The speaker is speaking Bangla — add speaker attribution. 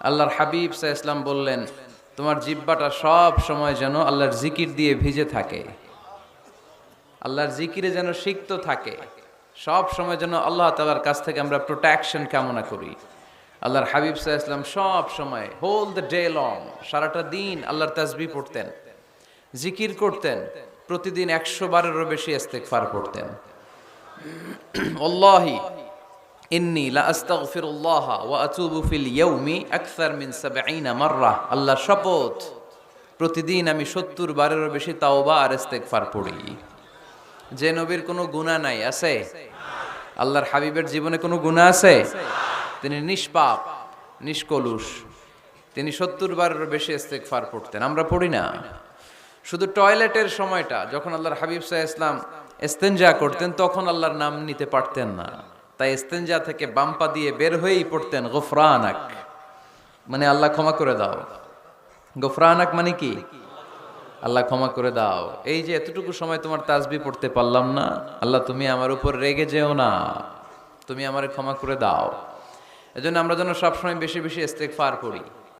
Speaker 1: আল্লাহর হাবিব সাল্লাল্লাহু আলাইহি ওয়াসাল্লাম বললেন, তোমার জিহ্বাটা সব সময় যেন আল্লাহর জিকির দিয়ে ভিজে থাকে, আল্লাহর জিকিরে যেন সিক্ত থাকে, সব সময় যেন আল্লাহ তাআলার কাছ থেকে আমরা প্রোটেকশন কামনা করি। আল্লাহর হাবিব সাল্লাল্লাহু আলাইহি ওয়াসাল্লাম সব সময় হোল দ্য ডে লং, সারাটা দিন আল্লাহর তাসবিহ পড়তেন, জিকির করতেন, প্রতিদিন 100 বারেরও বেশি ইস্তেগফার পড়তেন। আল্লাহি ইন্নী লা আস্তাগফিরুল্লাহ ওয়া আতুবু ফিল ইয়াউমি আকসার মিন 70 মাররা, আল্লাহর শপথ প্রতিদিন আমি 70 বারেরও বেশি তাওবা আর ইস্তেগফার পড়ি। যে নবীর কোনো গুনাহ নাই আছে? আল্লাহর হাবিবের জীবনে কোনো গুনাহ আছে? তিনি নিষ্পাপ, নিষ্কলুষ, তিনি 70 বারেরও বেশি ইস্তেগফার পড়তেন। আমরা পড়ি না। শুধু টয়লেটের সময়টা যখন আল্লাহর হাবিব সাল্লাল্লাহু আলাইহি ওয়াসাল্লাম ইস্তেনজা করতেন তখন আল্লাহর নাম নিতে পারতেন না, তাই ইস্তেনজা থেকে বাম পা দিয়ে বের হয়েই পড়তেন গফরানাক, মানে আল্লাহ ক্ষমা করে দাও। গফরানাক মানে কি? আল্লাহ ক্ষমা করে দাও। এই যে এতটুকু সময় তোমার তাসবিহ পড়তে পারলাম না, আল্লাহ তুমি আমার উপর রেগে যেও না, তুমি আমারে ক্ষমা করে দাও। এজন্য আমরা যেন সবসময় বেশি বেশি ইস্তেগফার করি।